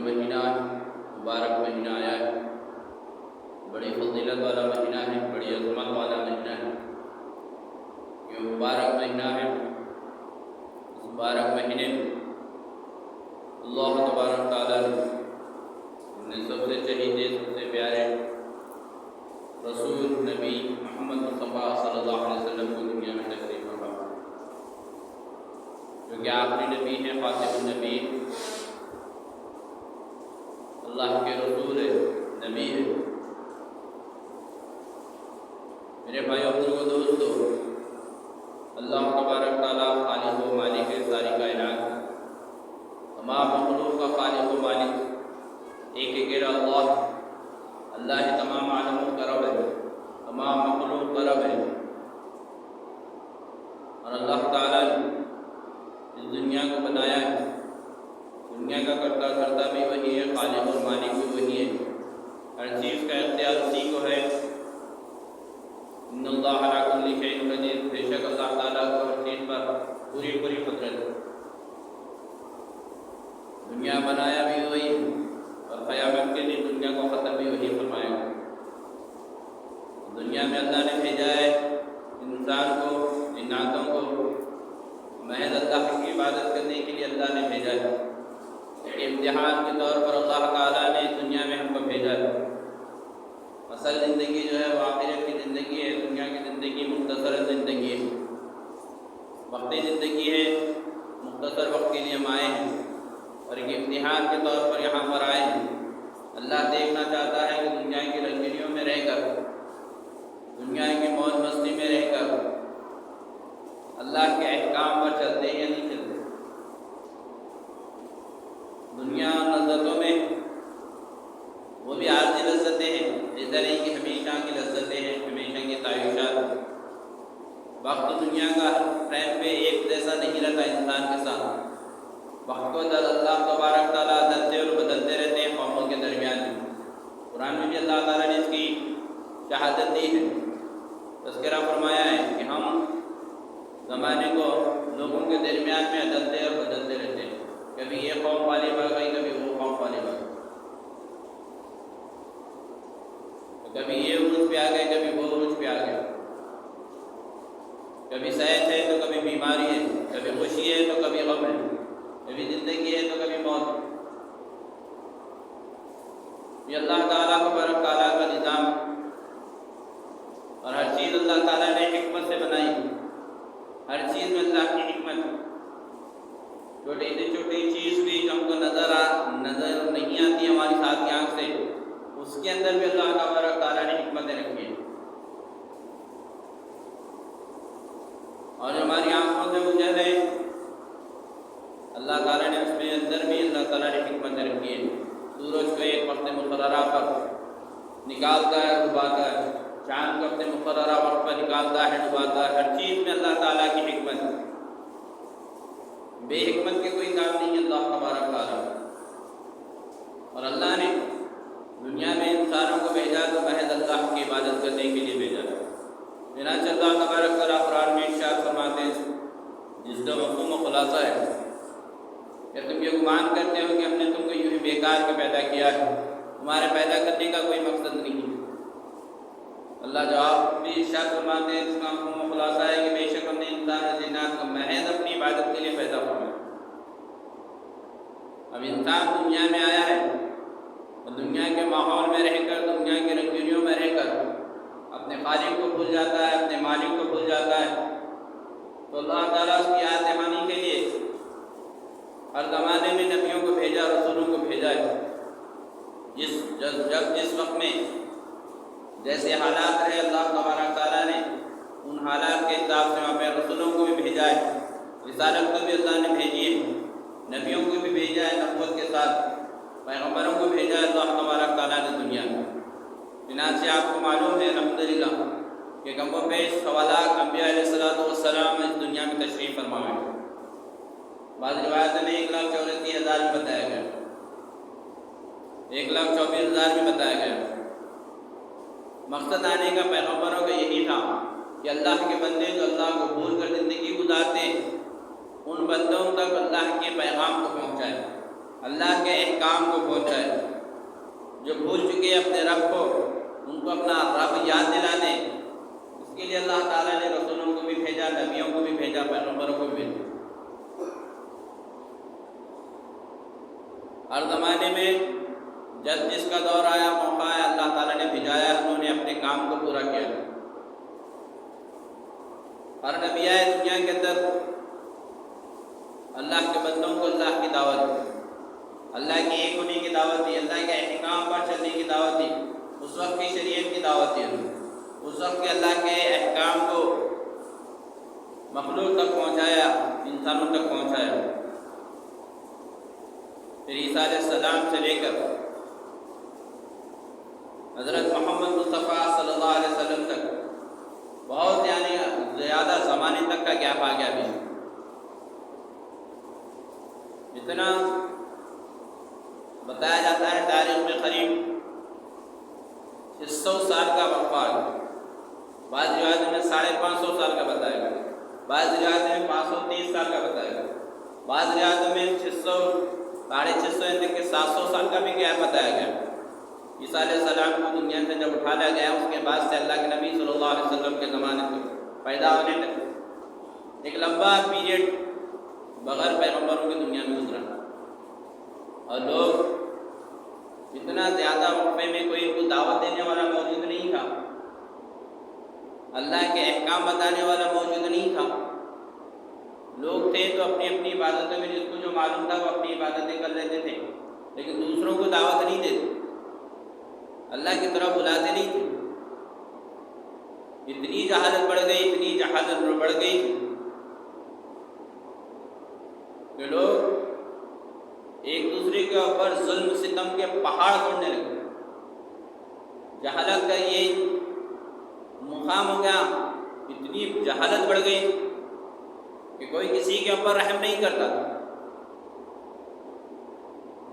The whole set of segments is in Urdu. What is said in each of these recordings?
مہینہ مبارک مہینہ آیا ہے، بڑی فضیلت والا مہینہ ہے، بڑی عظمت والا مہینہ ہے۔ یہ مبارک مہینہ ہے، اس مبارک مہینے میں اللہ تبارک تعالیٰ نے سب سے چہیتے، سب سے پیارے رسول نبی محمد مصطفیٰ صلی اللہ علیہ وسلم کو دنیا میں تشریف فرمایا، جو کہ آخری نبی ہیں، خاتم النبی، اللہ کے رسول نبی ہے۔ میرے بھائیو بزرگوں دوستو، اللہ تبارک تعالیٰ خالق و مالک ساری کائنات، تمام مخلوق کا خالق و مالک ایک اکیلا اللہ ہی تمام عالموں کا رب ہے، تمام مخلوق کا رب ہے۔ اور اللہ تعالیٰ نے اس دنیا کو بنایا ہے، دنیا کا کرتا کرتا بھی وہی ہے، خالق اور مالک بھی وہی ہے، ہر چیز کا اختیار اسی کو ہے۔ ان اللہ علی کل شیء قدیر، بے شک اللہ تعالیٰ کو ہر چیز پر پوری قدرت ہے۔ دنیا بنایا بھی وہی ہے اور قیامت کے لیے دنیا کو ختم بھی وہی فرمائے گا۔ دنیا میں اللہ نے بھیجا ہے انسان کو، جناتوں کو محض اللہ کی عبادت کرنے کے لیے اللہ نے بھیجا ہے۔ امتحان کے طور پر اللہ تعالیٰ نے اس دنیا میں ہم کو بھیجا ہے۔ اصل زندگی جو ہے وہ آخرت کی زندگی ہے، دنیا کی زندگی مختصر زندگی ہے، وقتی زندگی ہے، مختصر وقت کے لیے ہم آئے ہیں اور ایک امتحان کے طور پر یہاں پر آئے ہیں۔ اللہ دیکھنا چاہتا ہے کہ دنیا کی رنگینیوں میں رہ کر، دنیا کی موج مستی میں رہ کر اللہ کے احکام پر چلتے یا نہیں چلتے۔ دنیا لذتوں میں وہ بھی عارضی لذتیں ہیں، اس طرح کی ہمیشہ کی لذتیں ہیں، ہمیشہ کی تعیشات۔ وقت دنیا کا ہر ٹائم پہ ایک جیسا نہیں رہتا انسان کے ساتھ، وقت کو اللہ تبارک تعالیٰ بدلتے اور بدلتے رہتے ہیں قوموں کے درمیان میں۔ قرآن میں بھی اللہ تعالیٰ نے اس کی شہادت دی ہے، تذکرہ فرمایا ہے کہ ہم زمانے کو لوگوں کے درمیان میں بدلتے اور بدلتے رہتے ہیں، کبھی یہ قوم والی بڑھ گئی، کبھی وہ قوم والی بڑھ گئی، کبھی یہ عروج پہ آ گئے، کبھی وہ عروج پہ آ گئے، کبھی صحت ہے تو کبھی بیماری ہے، کبھی خوشی ہے تو کبھی غم ہے، کبھی زندگی ہے تو کبھی موت ہے۔ یہ اللہ تعالیٰ تبارک تعالیٰ کا نظام، اور ہر چیز اللہ تعالیٰ نے حکمت سے بنائی، ہر چیز میں اللہ کی حکمت ہے۔ چھوٹی سے چھوٹی چیز بھی جو ہم کو نظر نہیں آتی ہماری ساتھ کی آنکھ سے، اس کے اندر بھی اللہ تبارک تعالیٰ نے حکمتیں رکھی ہیں، اور جو ہماری آنکھوں سے اجل ہے اللہ تعالیٰ نے اس میں اندر بھی اللہ تعالیٰ نے حکمتیں رکھی ہیں۔ سورج کو ایک وقت مقررہ پر نکالتا ہے، ڈباتا ہے، چاند کو اپنے مقررہ وقت پر نکالتا ہے، ڈباتا ہے، ہر چیز میں اللہ تعالیٰ کی حکمت ہے، بے حکمت کے کوئی کام نہیں ہے اللہ تبارک تعالیٰ۔ اور اللہ نے دنیا میں انسانوں کو بھیجا تو محض اللہ کی عبادت کرنے کے لیے بھیجا ہے۔ چنانچہ اللہ تبارک تعالیٰ قرآن میں ارشاد فرماتے ہیں، جس کا مفہوم و خلاصہ ہے کہ تم یہ گمان کرتے ہو کہ ہم نے تم کو یوں ہی بیکار کے پیدا کیا ہے، تمہارے پیدا کرنے کا کوئی مقصد نہیں ہے۔ اللہ جواب بھی ارشاد فرماتے ہیں، اس کا مفہوم و خلاصہ ہے کہ بے شک ہم نے انسان اور جنات کو محض اپنی عبادت کے لیے پیدا فرمایا۔ اب انسان دنیا میں آیا ہے اور دنیا کے ماحول میں رہ کر، دنیا کی رنگینیوں میں رہ کر اپنے خالق کو بھول جاتا ہے، اپنے مالک کو بھول جاتا ہے، تو اللہ تعالیٰ اس کی یاد دہانی کے لیے ہر زمانے میں نبیوں کو بھیجا، رسولوں کو بھیجا ہے۔ جس وقت میں جیسے حالات رہے اللہ تبارک تعالیٰ نے ان حالات کے حساب سے وہاں پہ رسولوں کو بھی بھیجا ہے، رسالت کو بھی اللہ نے بھیجی ہے، نبیوں کو بھی بھیجا ہے، نبوت کے ساتھ پیغمبروں کو بھیجا ہے اللہ تبارک تعالیٰ نے دنیا میں۔ چنانچہ آپ کو معلوم ہے الحمدللہ کہ کم و بیش 1.25 لاکھ انبیاء علیہ السلام اس دنیا میں تشریف فرما ہے۔ بعض روایتوں میں 1,34,000 بھی بتایا گیا، 1,24,000 بھی بتایا گیا۔ مقصد آنے کا پیغمبروں کا یہی تھا کہ اللہ کے بندے جو اللہ کو بھول کر زندگی گزارتے ہیں، ان بندوں تک اللہ کے پیغام کو پہنچائے، اللہ کے احکام کو پہنچائے۔ جو بھول چکے اپنے رب کو، ان کو اپنا رب یاد دلا دیں۔ اس کے لیے اللہ تعالیٰ نے رسولوں کو بھی بھیجا، نبیوں کو بھی بھیجا، پیغمبروں کو بھی بھیجا۔ ہر زمانے میں جب جس کا دور آیا، موقع آیا، اللہ تعالیٰ نے بھیجایا، انہوں نے اپنے کام کو پورا کیا۔ ہر نبی آئے دنیا کے اندر اللہ کے بندوں کو اللہ کی دعوت دی، اللہ کی ایک ہونے کی دعوت دی، اللہ کے احکام پر چلنے کی دعوت دی، اس وقت کی شریعت کی دعوت دی، اس وقت کے اللہ کے احکام کو مخلوق تک پہنچایا، انسانوں تک پہنچایا۔ پھر عیسیٰ علیہ السلام سے لے کر حضرت محمد مصطفیٰ صلی اللہ علیہ وسلم تک بہت زیادہ زمانے تک کا گیپ آ گیا بھی۔ جتنا بتایا جاتا ہے تاریخ میں قریب 600 سال کا وقفہ ہے۔ بعض روایتوں میں 550 سال کا بتایا گیا، بعض روایتوں میں 530 سال کا بتایا گیا، بعض روایتوں میں 600 650 کے 700 سال کا بھی گیپ بتایا گیا۔ عیسیٰ علیہ السلام کو دنیا سے جب اٹھایا گیا، اس کے بعد سے اللہ کے نبی صلی اللہ علیہ وسلم کے زمانے تک پیدا ہونے تک ایک لمبا پیریڈ بغیر پیغمبروں کی دنیا میں گزرا، اور لوگ اتنا زیادہ وقفے میں کوئی ان کو دعوت دینے والا موجود نہیں تھا، اللہ کے احکام بتانے والا موجود نہیں تھا۔ لوگ تھے تو اپنی اپنی عبادتوں میں جس کو جو معلوم تھا وہ اپنی عبادتیں کر لیتے تھے، لیکن دوسروں کو دعوت نہیں دیتے، اللہ کی طرف بلاتے نہیں تھے۔ اتنی جہالت بڑھ گئی، اتنی جہالت بڑھ گئی کہ لوگ ایک دوسرے کے اوپر ظلم ستم کے پہاڑ توڑنے لگے۔ جہالت کا یہ مقام ہو گیا، اتنی جہالت بڑھ گئی کہ کوئی کسی کے اوپر رحم نہیں کرتا۔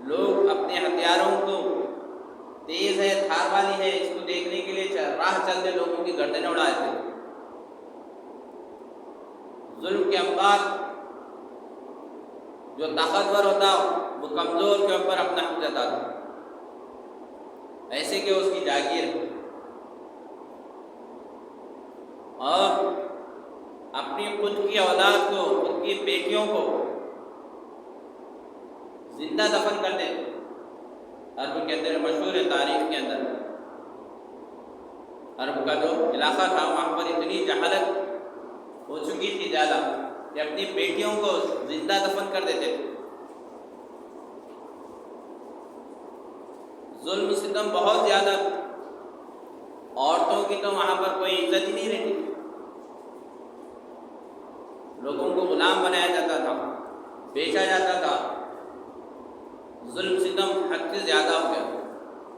لوگ اپنے ہتھیاروں کو، تیز ہے، دھار والی ہے، اس کو دیکھنے کے لیے راہ چلتے لوگوں کی گردنیں اڑائے تھے۔ ظلم کے انبار، جو طاقتور ہوتا وہ کمزور کے اوپر اپنا حق جتا تھا، ایسے کہ اس کی جاگیر، اور اپنی خود کی اولاد کو، خود کی بیٹیوں کو زندہ دفن کر دے۔ عرب کے اندر مشہور ہے، تاریخ کے اندر عرب کا جو علاقہ تھا وہاں پر اتنی جہالت ہو چکی تھی زیادہ کہ اپنی بیٹیوں کو زندہ دفن کر دیتے تھے۔ ظلم ستم بہت زیادہ، عورتوں کی تو وہاں پر کوئی عزت ہی نہیں رہتی، لوگوں کو غلام بنایا جاتا تھا، بیچا جاتا تھا۔ ظلم ستم حد سے زیادہ ہو گیا،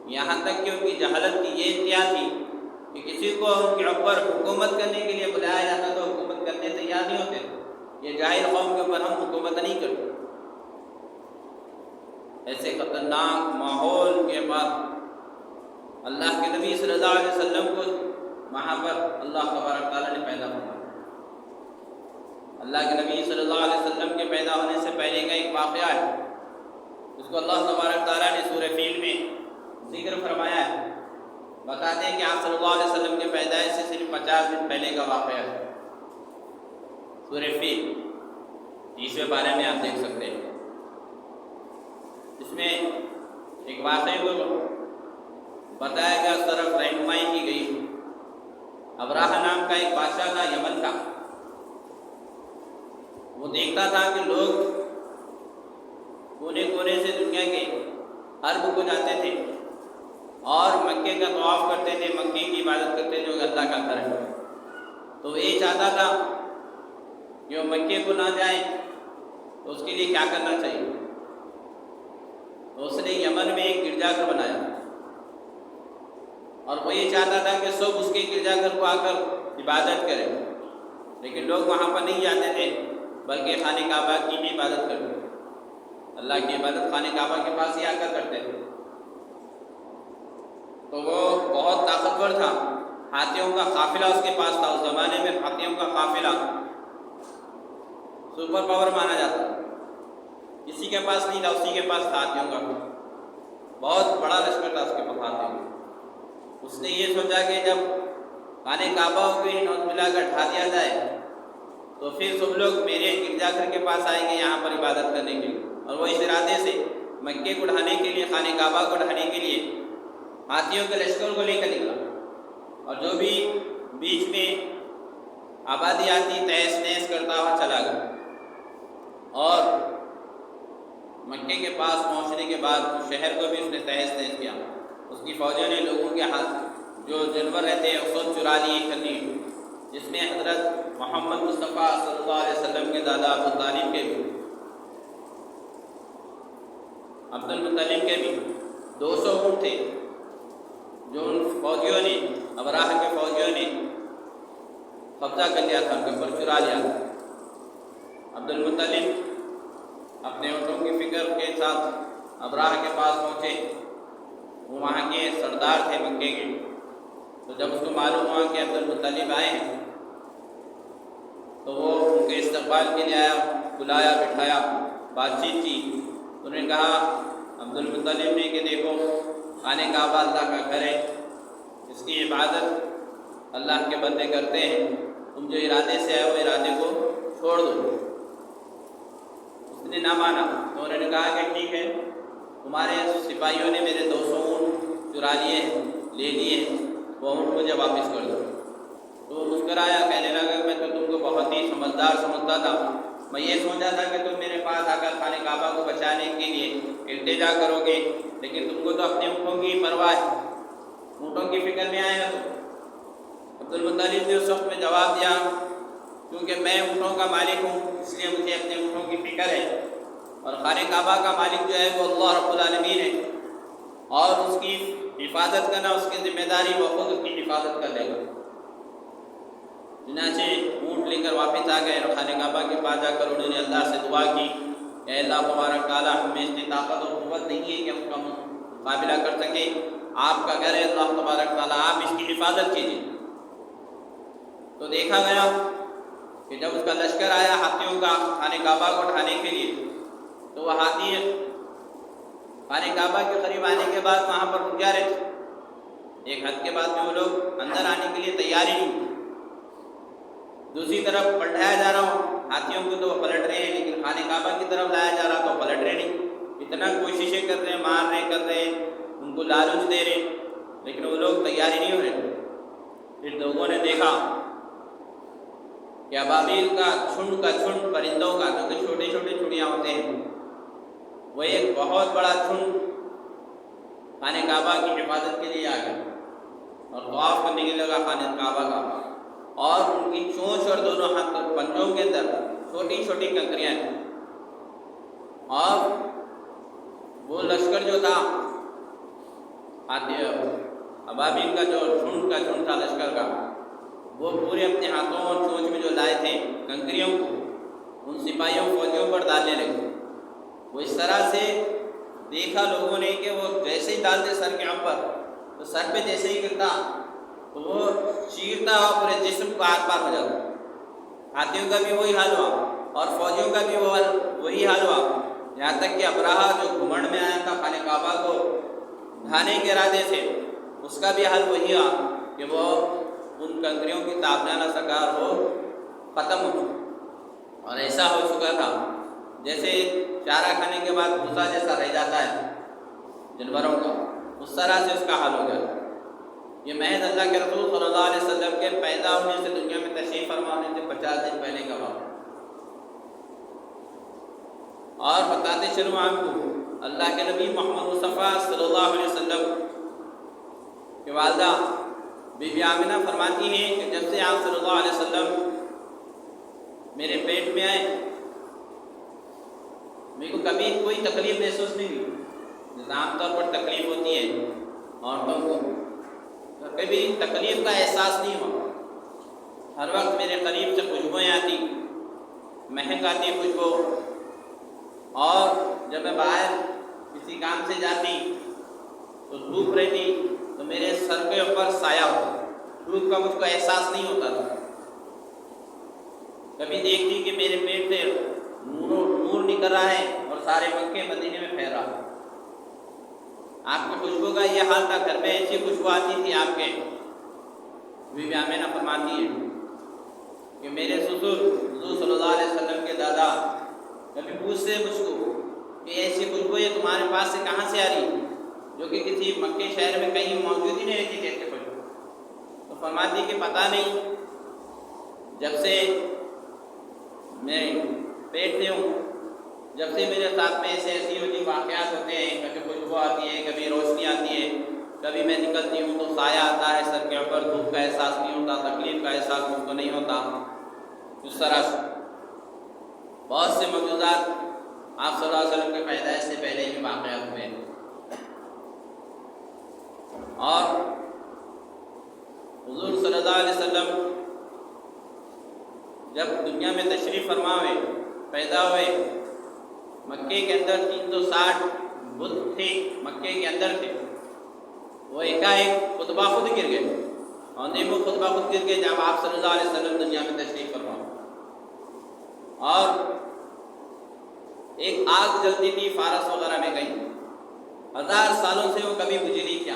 یہاں تک کہ ان کی جہالت کی یہ انتہا تھی کہ کسی کو ان کے اوپر حکومت کرنے کے لیے بلایا جاتا تو حکومت کرنے تیار نہیں ہوتے، یہ جاہل قوم کے اوپر ہم حکومت نہیں کرتے۔ ایسے خطرناک ماحول کے بعد اللہ کے نبی صلی اللہ علیہ وسلم کو وہاں پر اللہ تبارک تعالیٰ نے پیدا فرمایا۔ اللہ کے نبی صلی اللہ علیہ وسلم کے پیدا ہونے سے پہلے کا ایک واقعہ ہے، اس کو اللہ تبارک تعالیٰ نے سورہ فیل میں ذکر فرمایا ہے۔ بتاتے ہیں کہ آپ صلی اللہ علیہ وسلم کے پیدائش سے صرف 50 دن پہلے کا واقعہ ہے۔ سورہ فیل 30ویں پارے میں آپ دیکھ سکتے ہیں، اس میں ایک واقعے کو بتایا گیا، اس طرف رہنمائی کی گئی۔ ابراہ نام کا ایک بادشاہ تھا، یمن کا، وہ دیکھتا تھا کہ لوگ کونے کونے سے دنیا کے عرب کو جاتے تھے اور مکے کا طواف کرتے تھے، مکے کی عبادت کرتے جو کہ اللہ کا گھر ہے۔ تو وہ یہ چاہتا تھا کہ وہ مکے کو نہ جائیں، تو اس کے لیے کیا کرنا چاہیے؟ تو اس نے یمن میں ایک گرجا گھر بنایا، اور وہ یہ چاہتا تھا کہ سب اس کے گرجا گھر کو آ کر عبادت کریں، لیکن لوگ وہاں پر نہیں جاتے تھے بلکہ خانہ کعبہ کی بھی عبادت کرتے، اللہ کی عبادت خانہ کعبہ کے پاس ہی آ کر کرتے تھے۔ تو وہ بہت طاقتور تھا، ہاتھیوں کا قافلہ اس کے پاس تھا، اس زمانے میں ہاتھیوں کا قافلہ سپر پاور مانا جاتا تھا۔ کسی کے پاس نہیں تھا، اسی کے پاس تھا ہاتھیوں کا بہت بڑا لشکر تھا اس کے پاس ہاتھیوں کا۔ اس نے یہ سوچا کہ جب خانہ کعبہ کو نوز ملا کر ڈھا دیا جائے تو پھر سب لوگ میرے گرجا گھر کے پاس آئیں گے یہاں پر عبادت کرنے کے لیے، اور وہ اس ارادے سے مکے کو ڈھانے کے لیے، خانہ کعبہ کو ڈھانے کے لیے ہاتھیوں کے لشکر کو لے کر نکلا، اور جو بھی بیچ میں آبادی آتی تہس نہس کرتا ہوا چلا گیا، اور مکے کے پاس پہنچنے کے بعد شہر کو بھی اس نے تہس نہس کیا۔ اس کی فوجوں نے لوگوں کے ہاتھ جو جانور رہتے ہیں خود چرا لیے کھلی، جس میں حضرت محمد مصطفیٰ صلی اللہ علیہ وسلم کے دادا ابو طالب کے بھی، عبد المطلب کے بھی 200 اونٹ تھے جو ان فوجیوں نے، ابراہ کے فوجیوں نے قبضہ کر لیا تھا، ان کے اوپر چرا لیا تھا۔ عبد المطلب اپنے اونٹوں کی فکر کے ساتھ ابراہ کے پاس پہنچے، وہ وہاں کے سردار تھے مکے کے، تو جب اس کو معلوم ہوا کہ عبد المطلب آئے ہیں تو وہ ان کے استقبال کے لیے آیا، بلایا، بٹھایا، بات چیت کی۔ انہوں نے کہا عبد المطلب نے کہ دیکھو خانہ کعبہ اللہ کا گھر ہے، اس کی عبادت اللہ کے بندے کرتے ہیں، تم جو ارادے سے آئے وہ ارادے کو چھوڑ دو۔ اس نے نہ مانا، تو انہوں نے کہا کہ ٹھیک ہے، تمہارے سپاہیوں نے میرے 200 اونٹ چرا لیے ہیں، لے لیے ہیں، وہ اونٹ مجھے واپس کر دو۔ تو وہ مسکرایا، کہنے لگا کہ میں تو تم کو بہت ہی سمجھدار سمجھتا تھا، میں یہ سوچا تھا کہ تم میرے پاس آ کر خانہ کعبہ کو بچانے کے لیے التجا کرو گے، لیکن تم کو تو اپنے اونٹوں کی پرواہ ہے، اونٹوں کی فکر میں آئے ہو۔ عبد المطلب نے اس وقت میں جواب دیا، کیونکہ میں اونٹوں کا مالک ہوں اس لیے مجھے اپنے اونٹوں کی فکر ہے، اور خانہ کعبہ کا مالک جو ہے وہ اللہ رب العالمین ہے، اور اس کی حفاظت کرنا اس کی ذمہ داری، وہ خود اس کی حفاظت کر لے گا۔ چنانچہ اونٹ لے کر واپس آ گئے، اور خانہ کعبہ کے پاس جا کر انہوں نے اللہ سے دعا کی، اے اللہ تبارک تعالیٰ، ہمیں اتنی طاقت اور قوت نہیں ہے کہ ہم کا مقابلہ کر سکیں، آپ کا گھر ہے اللہ تبارک تعالیٰ، آپ اس کی حفاظت کیجیے۔ تو دیکھا گیا کہ جب اس کا لشکر آیا ہاتھیوں کا خانہ کعبہ کو اٹھانے کے لیے، تو وہ ہاتھی خانہ کعبہ کے قریب آنے کے بعد وہاں پر رک جا رہے تھے، ایک حد کے بعد میں وہ لوگ اندر آنے کے لیے تیار ہی نہیں۔ دوسری طرف پلٹایا جا رہا ہوں ہاتھیوں کو تو وہ پلٹ رہے ہیں، لیکن خانہ کعبہ کی طرف لایا جا رہا تو پلٹ رہے نہیں، اتنا کوششیں کر رہے ہیں، مار رہے، کر رہے ہیں، ان کو لالچ دے رہے، لیکن وہ لوگ تیار ہی نہیں ہو رہے۔ پھر لوگوں نے دیکھا کہ ابابیل کا چھنڈ پرندوں کا، جو کہ چھوٹے چھوٹے چڑیاں ہوتے ہیں، وہ ایک بہت بڑا چھنڈ خانہ کعبہ کی حفاظت کے لیے آ گیا اور طواف کرنے کے لیے لگا خانہ کعبہ کا، اور ان کی چونچ اور دونوں ہاتھ پنجوں کے اندر چھوٹی چھوٹی کنکریاں تھیں، اور وہ لشکر جو تھا ابابیل کا جو چھنڈ تھا لشکر کا، وہ پورے اپنے ہاتھوں اور چونچ میں جو لائے تھے کنکریوں کو ان سپاہیوں فوجیوں پر ڈالنے لگے۔ وہ اس طرح سے دیکھا لوگوں نے کہ وہ جیسے ہی ڈالتے سر کے اوپر، تو سر پہ جیسے ہی گرتا تو وہ چیرتا ہوا پورے جسم کو آر پار ہو جاتا۔ ہاتھیوں کا بھی وہی حال ہوا اور فوجیوں کا بھی وہی حال ہوا، یہاں تک کہ ابراہا جو گھمنڈ میں آیا تھا خانہ کعبہ کو ڈھانے کے ارادے سے، اس کا بھی حال وہی ہوا کہ وہ ان کنکریوں کی تابانہ سکار وہ ختم ہو چکا، اور ایسا ہو چکا تھا جیسے چارہ کھانے کے بعد بھوسا جیسا رہ جاتا ہے جانوروں کا، اس طرح سے اس کا حال ہو گیا۔ یہ محض اللہ کے رسول صلی اللہ علیہ وسلم کے پیدا ہونے سے، دنیا میں تشریف فرما ہونے سے 50 دن پہلے کا واقعہ۔ اور بتاتے چلوں آپ کو، اللہ کے نبی محمد مصطفیٰ صلی اللہ علیہ وسلم کی والدہ بی بی آمنہ فرماتی ہیں کہ جب سے آپ صلی اللہ علیہ وسلم میرے پیٹ میں آئے، میرے کو کبھی کوئی تکلیف محسوس نہیں ہوئی، جیسے عام طور پر تکلیف ہوتی ہے عورتوں کو، کبھی تکلیف کا احساس نہیں ہوا۔ ہر وقت میرے قریب سے خوشبوئیں آتی، مہک آتی خوشبو، اور جب میں باہر کسی کام سے جاتی تو دھوپ رہتی تو میرے سر کے اوپر سایہ ہوتا، دھوپ کا مجھ کو احساس نہیں ہوتا تھا۔ کبھی دیکھتی کہ میرے پیٹ سے نور نکل رہا ہے اور سارے مکے مدینے میں پھیل رہا۔ آپ کی خوشبو کا یہ حال تھا، گھر میں ایسی خوشبو آتی تھی آپ کے۔ بی بی آمینہ فرماتی ہے کہ میرے سسر حضور صلی اللہ علیہ وسلم کے دادا کبھی پوچھتے مجھ کو کہ ایسی خوشبو یہ تمہارے پاس سے کہاں سے آ رہی، جو کہ کسی مکے شہر میں کہیں موجود ہی نہیں رہتی تھی ایسی خوشبو۔ تو فرماتی کہ پتہ نہیں، جب سے میں پیٹ میں ہوں، جب سے میرے ساتھ میں ایسے عجیب واقعات ہوتے ہیں، کبھی خوشبو آتی ہے، کبھی روشنی آتی ہے، کبھی میں نکلتی ہوں تو سایہ آتا ہے سر کے اوپر، دھوپ کا احساس نہیں ہوتا، تکلیف کا احساس مجھ کو نہیں ہوتا۔ اس طرح سے بہت سے معجزات آپ صلی اللہ علیہ وسلم کے پیدائش سے پہلے ہی واقعات ہوئے۔ اور حضور صلی اللہ علیہ وسلم جب دنیا میں تشریف فرما ہوئے، پیدا ہوئے، مکے کے اندر 360 بت تھے، مکے کے اندر تھے، وہ ایک خود بخود گر گئے، اور وہ خود بخود گر گئے جب آپ صلی اللہ علیہ وسلم دنیا میں تشریف فرما۔ اور ایک آگ جلتی تھی فارس وغیرہ میں کہیں، 1000 سالوں سے وہ کبھی بجھی نہیں کیا،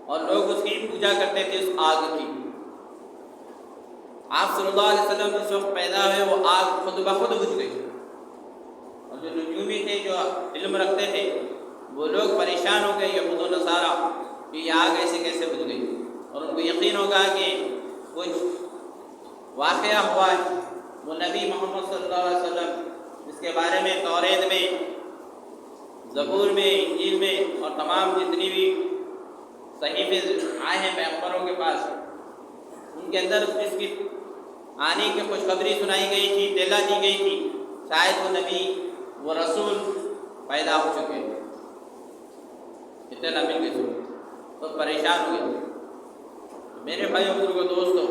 اور لوگ اس کی پوجا کرتے تھے، اس آگ کی۔ آپ صلی اللہ علیہ وسلم جس وقت پیدا ہوئے وہ آگ خود بخود بجھ گئی، اور جو نجومی تھے، جو علم رکھتے تھے، وہ لوگ پریشان ہو گئے، یہود و نصارہ، کہ یہ آگ ایسے کیسے بجھ گئی، اور ان کو یقین ہوگا کہ کچھ واقعہ ہوا ہے۔ وہ نبی محمد صلی اللہ علیہ وسلم جس کے بارے میں توریت میں، زبور میں، انجیل میں، اور تمام جتنی بھی صحیفے آئے ہیں پیغمبروں کے پاس، ان کے اندر اس کی آنے کی خوشخبری سنائی گئی تھی، اطلاع دی گئی تھی، شاید وہ نبی، وہ رسول پیدا ہو چکے، اطلاع مل گئی تو پریشان ہو گئے۔ میرے بھائی بزرگوں دوستو،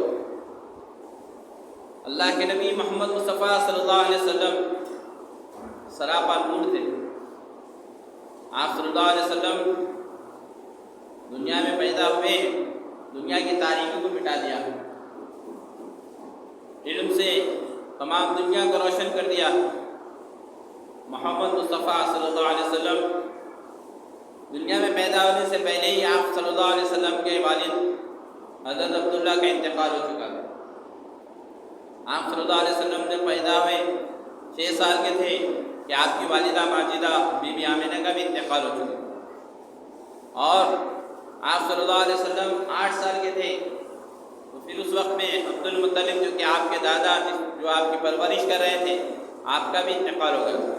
اللہ کے نبی محمد مصطفیٰ صلی اللہ علیہ وسلم سراپا نور تھے۔ آپ صلی اللہ علیہ وسلم دنیا میں پیدا ہوئے، دنیا کی تاریکی کو مٹا دیا، علم سے تمام دنیا کو روشن کر دیا۔ محمد مصطفیٰ صلی اللہ علیہ وسلم دنیا میں پیدا ہونے سے پہلے ہی آپ صلی اللہ علیہ وسلم کے والد حضرت عبداللہ کا انتقال ہو چکا تھا۔ آپ صلی اللہ علیہ وسلم جب پیدا ہوئے 6 سال کے تھے کہ آپ کی والدہ ماجدہ بی بی آمینہ کا بھی انتقال ہو چکا، اور آپ صلی اللہ علیہ وسلم 8 سال کے تھے تو پھر اس وقت میں عبد المطلب جو کہ آپ کے دادا جو آپ کی پرورش کر رہے تھے، آپ کا بھی انتقال ہو گیا۔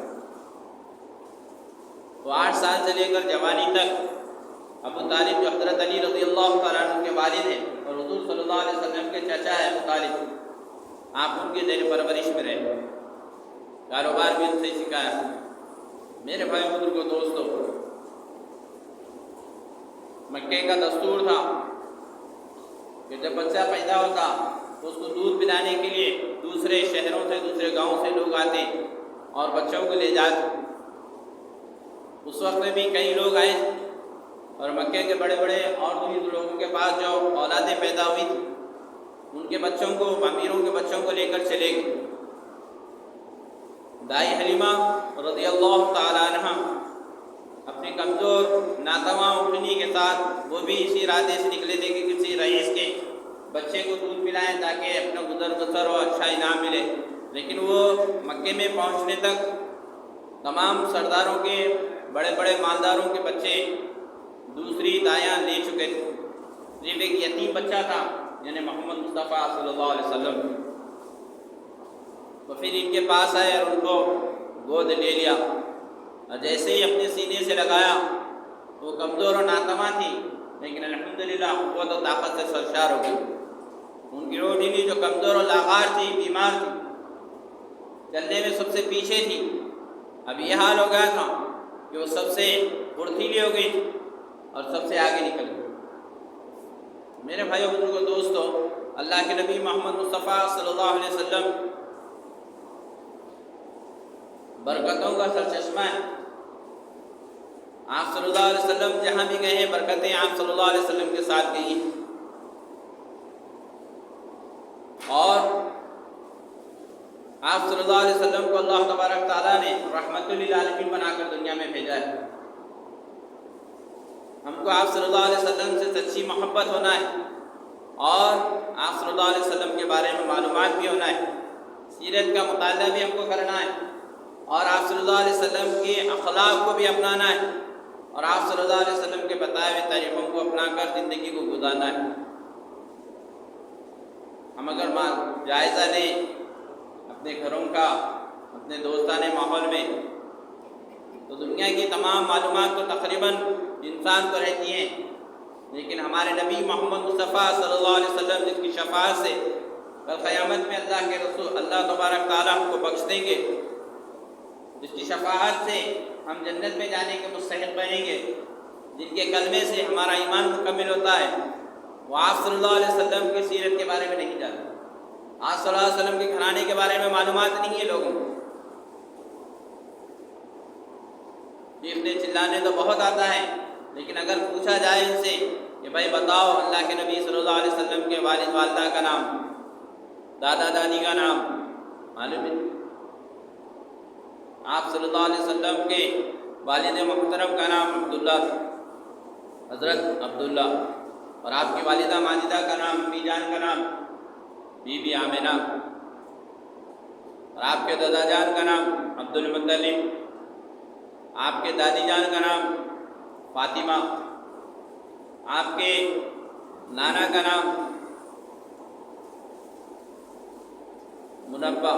تو 8 سال سے لے کر جوانی تک ابو طالب جو حضرت علی رضی اللہ تعالیٰ عنہ کے والد ہیں اور حضور صلی اللہ علیہ وسلم کے چچا ہے ابو طالب، آپ ان کے زیر پرورش میں رہے، کاروبار بھی ان سے سکھایا۔ میرے بھائی بزرگوں دوستو، مکے کا دستور تھا کہ جب بچہ پیدا ہوتا تو اس کو دودھ پلانے کے لیے دوسرے شہروں سے، دوسرے گاؤں سے لوگ آتے اور بچوں کو لے جاتے۔ اس وقت میں بھی کئی لوگ آئے اور مکے کے بڑے بڑے اور دوسرے لوگوں کے پاس جو اولادیں پیدا ہوئی تھیں، ان کے بچوں کو، امیروں کے بچوں کو لے کر چلے گئے۔ دائی حلیمہ رضی اللہ تعالیٰ عنہ اپنی کمزور ناتواں اٹھنی کے ساتھ وہ بھی اسی ارادے سے نکلے تھے کہ کسی رئیس کے بچے کو دودھ پلائیں تاکہ اپنا گزر بسر ہو، اچھا انعام ملے، لیکن وہ مکے میں پہنچنے تک تمام سرداروں کے، بڑے بڑے مالداروں کے بچے دوسری دایاں لے چکے تھے، صرف ایک یتیم بچہ تھا یعنی محمد مصطفیٰ صلی اللہ علیہ وسلم۔ تو پھر ان کے پاس آئے اور ان کو گود لے لیا، اور جیسے ہی اپنے سینے سے لگایا وہ کمزور اور ناتواں تھی، لیکن الحمدللہ قوت و طاقت سے سرشار ہو گئی۔ ان کی روٹی بھی جو کمزور اور لاغار تھی، بیمار تھی، چلنے میں سب سے پیچھے تھی، اب یہ حال ہو گیا تھا کہ وہ سب سے پھرتیلی ہو گئی اور سب سے آگے نکل گئی۔ میرے بھائیو بزرگوں دوستو، اللہ کے نبی محمد مصطفیٰ صلی اللہ علیہ وسلم برکتوں کا سرچشمہ ہے۔ آپ صلی اللہ علیہ وسلم جہاں بھی گئے ہیں، برکتیں آپ صلی اللہ علیہ وسلم کے ساتھ گئی ہیں، اور آپ صلی اللہ علیہ وسلم کو اللہ تبارک تعالیٰ نے رحمت رحمت للعالمین بنا کر دنیا میں بھیجا ہے۔ ہم کو آپ صلی اللہ علیہ وسلم سے سچی محبت ہونا ہے اور آپ صلی اللہ علیہ وسلم کے بارے میں معلومات بھی ہونا ہے، سیرت کا مطالعہ بھی ہم کو کرنا ہے، اور آپ صلی اللہ علیہ وسلم کے اخلاق کو بھی اپنانا ہے، اور آپ صلی اللہ علیہ وسلم کے بتائے ہوئے طریقوں کو اپنا کر زندگی کو گزارنا ہے۔ ہم اگر جائزہ لیں اپنے گھروں کا، اپنے دوستانے ماحول میں، تو دنیا کی تمام معلومات تو تقریباً انسان کو رہتی ہیں، لیکن ہمارے نبی محمد مصطفیٰ صلی اللہ علیہ وسلم جس کی شفاعت سے کل قیامت میں اللہ کے رسول اللہ تبارک تعالیٰ ہم کو بخش دیں گے، جس کی شفاعت سے ہم جنت میں جانے کے مستحق بنیں گے، جن کے کلمے سے ہمارا ایمان مکمل ہوتا ہے، وہ آپ صلی اللہ علیہ وسلم کی سیرت کے بارے میں نہیں جانتے، آپ صلی اللہ علیہ وسلم کے گھرانے کے بارے میں معلومات نہیں ہے لوگوں کو۔ چیخنے چلانے تو بہت آتا ہے، لیکن اگر پوچھا جائے ان سے کہ بھائی بتاؤ اللہ کے نبی صلی اللہ علیہ وسلم کے والد والدہ کا نام، دادا دادی کا نام معلوم ہے؟ آپ صلی اللہ علیہ وسلم کے والد محترم کا نام عبداللہ، حضرت عبداللہ، اور آپ کی والدہ ماجدہ کا نام، امی جان کا نام بی بی آمنہ، اور آپ کے دادا جان کا نام عبد المطلب، آپ کے دادی جان کا نام فاطمہ، آپ کے نانا کا نام منبہ،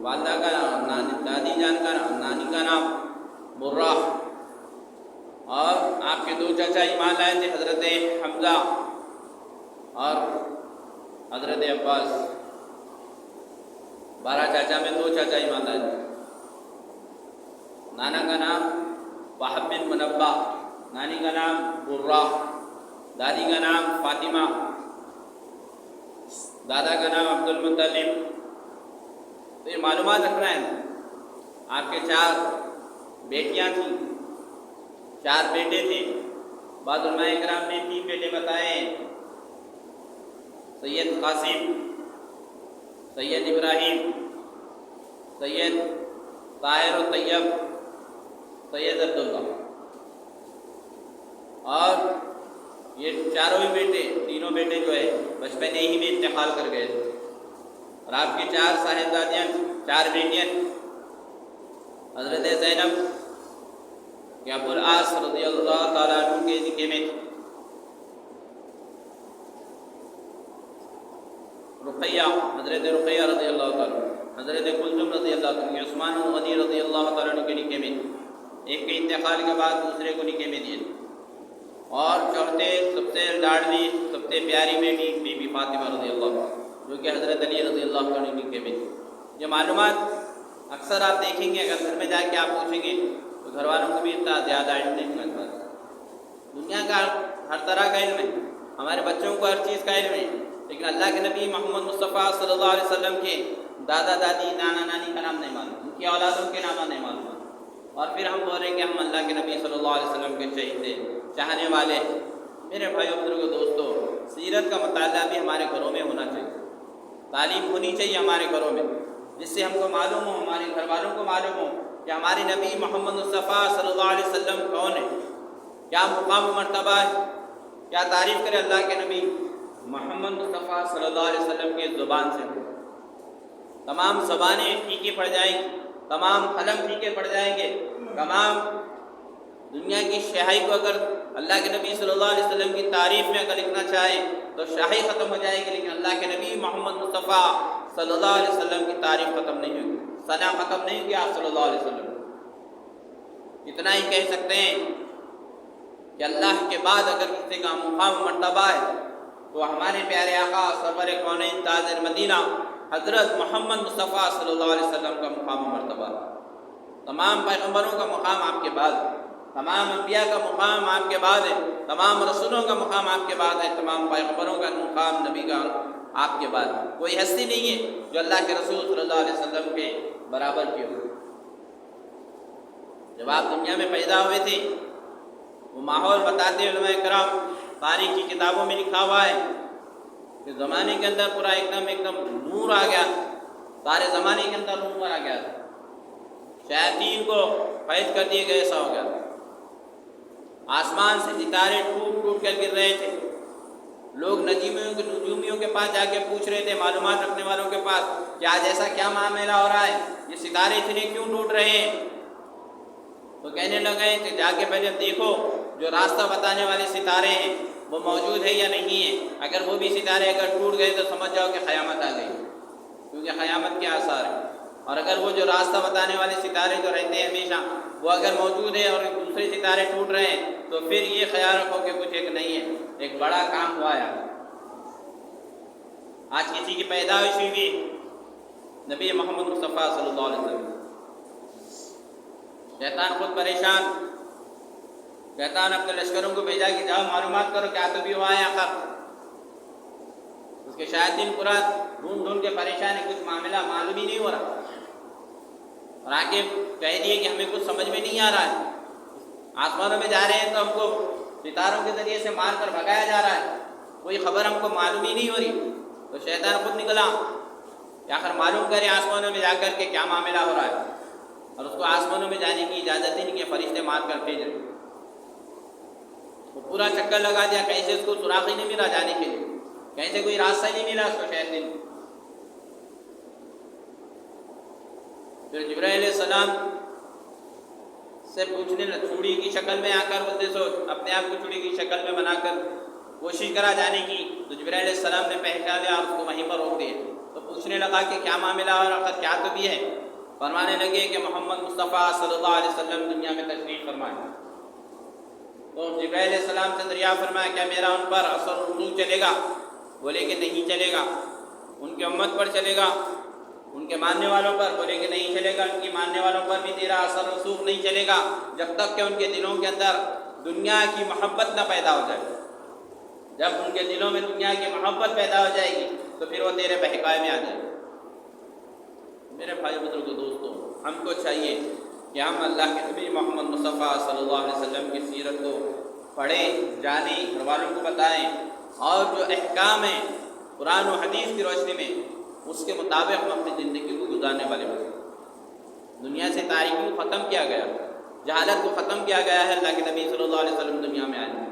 والدہ کا نام، دادی جان کا نام، نانی کا نام مرہ، اور آپ کے دو چچا ایمان لائے تھے، حضرت حمزہ اور حضرت عباس، 12 چاچا میں 2 چاچا ایمان لائے تھے۔ نانا کا نام وہب بن منبہ، نانی کا نام مرہ، دادی کا نام فاطمہ، دادا کا نام عبد المطلب۔ تو یہ معلومات رکھنا ہے۔ آپ کے 4 بیٹیاں تھیں، 4 بیٹے تھے، بعض علماء کرام نے 3 بیٹے بتائے ہیں، سید قاسم، سید ابراہیم، سید طاہر و طیب، سید عبداللہ، اور یہ چاروں ہی بیٹے، تینوں بیٹے جو ہے بچپن ہی میں انتقال کر گئے تھے، اور آپ کی 4 صاحبزادیاں، 4 بیٹیاں، حضرت زینب کہ ابو العاص رضی اللہ تعالیٰ عنہ کے نکاح میں تھی، رقیہ، حضرت رقیہ رضی اللہ تعالیٰ عنہ، حضرت کلثوم رضی اللہ تعالیٰ عنہ، عثمان غنی رضی اللہ تعالیٰ عنہ کے نکاح میں تھی، ایک کے انتقال کے بعد دوسرے کو نکاح میں دیے، اور چوتھے سب سے لاڈلی سب سے پیاری بیٹی بی بی فاطمہ رضی اللہ عنہ، جو کہ حضرت علی رضی اللہ عنہ کے نکاح میں تھی۔ یہ معلومات اکثر آپ دیکھیں گے، اگر گھر میں جا کے آپ پوچھیں گے تو گھر والوں کو بھی اتنا زیادہ علم نہیں ہوتا۔ دنیا کا ہر طرح کا علم ہے، ہمارے بچوں کو ہر چیز کا علم ہے، لیکن اللہ کے نبی محمد مصطفیٰ صلی اللہ علیہ وسلم کے دادا دادی، نانا نانی کا نام نہیں معلوم، ان کی اولادوں کے نام نہیں معلوم، اور پھر ہم بول رہے ہیں کہ ہم اللہ کے نبی صلی اللہ علیہ وسلم کے چہیتے چاہنے والے۔ میرے بھائیو بزرگوں دوستو، سیرت کا مطالعہ بھی ہمارے گھروں میں ہونا چاہیے، تعلیم ہونی چاہیے ہمارے گھروں میں، جس سے ہم کو معلوم ہو، ہمارے گھر والوں کو معلوم ہو کہ ہمارے نبی محمد مصطفیٰ صلی اللہ علیہ وسلم کون ہے، کیا مقام و مرتبہ ہے، کیا تعریف کرے اللہ کے نبی محمد مصطفیٰ صلی اللہ علیہ وسلم کے زبان سے۔ تمام زبانیں پھیکی پڑ جائیں گی، تمام قلم پھیکے پڑ جائیں گے، تمام دنیا کی شاہی کو اگر اللہ کے نبی صلی اللہ علیہ وسلم کی تعریف میں اگر لکھنا چاہے تو شاہی ختم ہو جائے گی، لیکن اللہ کے نبی محمد مصطفیٰ صلی اللہ علیہ وسلم کی تعریف ختم نہیں ہوگی، ثنا ختم نہیں ہوگی آپ صلی اللہ علیہ وسلم۔ اتنا ہی کہہ سکتے ہیں کہ اللہ کے بعد اگر کسی کا مقام مرتبہ ہے تو ہمارے پیارے آقا سرور کونین تاج مدینہ حضرت محمد مصطفیٰ صلی اللہ علیہ وسلم کا مقام مرتبہ ہے۔ تمام پیغمبروں کا مقام آپ کے بعد ہے، تمام انبیاء کا مقام آپ کے بعد ہے، تمام رسولوں کا مقام آپ کے بعد ہے، تمام پیغمبروں کا مقام نبی کا آپ کے بعد ہے۔ کوئی ہستی نہیں ہے جو اللہ کے رسول صلی اللہ علیہ وسلم کے برابر کی ہو۔ جب آپ دنیا میں پیدا ہوئے تھے وہ ماحول بتاتے علماء کرام، تاریخ کی کتابوں میں لکھا ہوا ہے کہ زمانے کے اندر پورا ایک دم نور آ گیا، سارے زمانے کے اندر نور آ گیا، شیاطین کو قید کر دیے گئے، ایسا ہو گیا۔ آسمان سے ستارے ٹوٹ ٹوٹ کر گر رہے تھے، لوگ نجومیوں کے پاس جا کے پوچھ رہے تھے، معلومات رکھنے والوں کے پاس کہ آج ایسا کیا معاملہ ہو رہا ہے، یہ ستارے اتنے کیوں ٹوٹ رہے ہیں؟ تو کہنے لگے کہ جا کے پہلے دیکھو جو راستہ بتانے والے ستارے ہیں وہ موجود ہے یا نہیں ہے، اگر وہ بھی ستارے اگر ٹوٹ گئے تو سمجھ جاؤ کہ قیامت آ گئی، کیونکہ قیامت کے آثار ہیں۔ اور اگر وہ جو راستہ بتانے والے ستارے جو رہتے ہیں ہمیشہ وہ اگر موجود ہے اور دوسرے ستارے ٹوٹ رہے ہیں تو پھر یہ خیال رکھو کہ کچھ ایک نہیں ہے، ایک بڑا کام ہوا ہے۔ آج کسی کی پیدائش ہوئی بھی نبی محمد مصطفیٰ صلی اللہ علیہ وسلم، شیطان خود پریشان، شیطان اپنے لشکروں کو بھیجا کہ جاؤ معلومات کرو کیا تو بھی ہوا ہے آخر۔ اس کے شیاطین پورا ڈھونڈ ڈھونڈ کے پریشان ہے، کچھ معاملہ معلوم ہی نہیں ہو رہا، اور آگے کہہ دیے کہ ہمیں کچھ سمجھ میں نہیں آ رہا ہے، آسمانوں میں جا رہے ہیں تو ہم کو ستاروں کے ذریعے سے مار کر بھگایا جا رہا ہے، کوئی خبر ہم کو معلوم ہی نہیں ہو رہی۔ تو شیطان خود نکلا کہ آخر معلوم کرے آسمانوں میں جا کر کے کیا معاملہ ہو رہا ہے، اور اس کو آسمانوں میں جانے کی اجازت ہی نہیں کہ فرشتے مار کر بھیج رہے۔ وہ پورا چکر لگا دیا، کہیں سے اس کو سراغ ہی نہیں ملا جانے کے لیے، کہیں سے کوئی راستہ ہی نہیں ملا اس کو شیطان۔ پھر جبرائیل علیہ السلام سے پوچھنے لگا، چوڑی کی شکل میں آ کر بولتے سو اپنے آپ کو چوڑی کی شکل میں بنا کر کوشش کرا جانے کی، تو جبرائیل علیہ السلام نے پہچان لیا اور اس کو وہیں پر روک دیا۔ تو پوچھنے لگا کہ کیا معاملہ ہو رہا ہے، کیا تو بھی ہے؟ فرمانے لگے کہ محمد مصطفیٰ صلی اللہ علیہ وسلم دنیا میں تشریف فرمائے۔ تو جبرائیل علیہ السلام سے دریافت فرمایا کیا میرا ان پر اثر و رسوخ چلے گا؟ بولے کہ نہیں چلے گا۔ ان کی امت پر چلے گا، ان کے ماننے والوں پر؟ بولے کہ نہیں چلے گا، ان کی ماننے والوں پر بھی تیرا اثر و رسوخ نہیں چلے گا جب تک کہ ان کے دلوں کے اندر دنیا کی محبت نہ پیدا ہو جائے۔ جب ان کے دلوں میں دنیا کی محبت پیدا ہو جائے گی تو پھر وہ تیرے بہکائے میں آ جائے گا۔ میرے بھائی بزرگوں دوستوں، ہم کو چاہیے کہ ہم اللہ کے نبی محمد مصطفیٰ صلی اللہ علیہ وسلم کی سیرت کو پڑھیں، جانیں، گھر والوں کو بتائیں، اور جو احکام ہیں قرآن و حدیث کی روشنی میں اس کے مطابق ہم اپنی زندگی کو گزارنے والے بنیں۔ دنیا سے تاریکی کو ختم کیا گیا، جہالت کو ختم کیا گیا ہے، اللہ کے نبی صلی اللہ علیہ وسلم دنیا میں آئے۔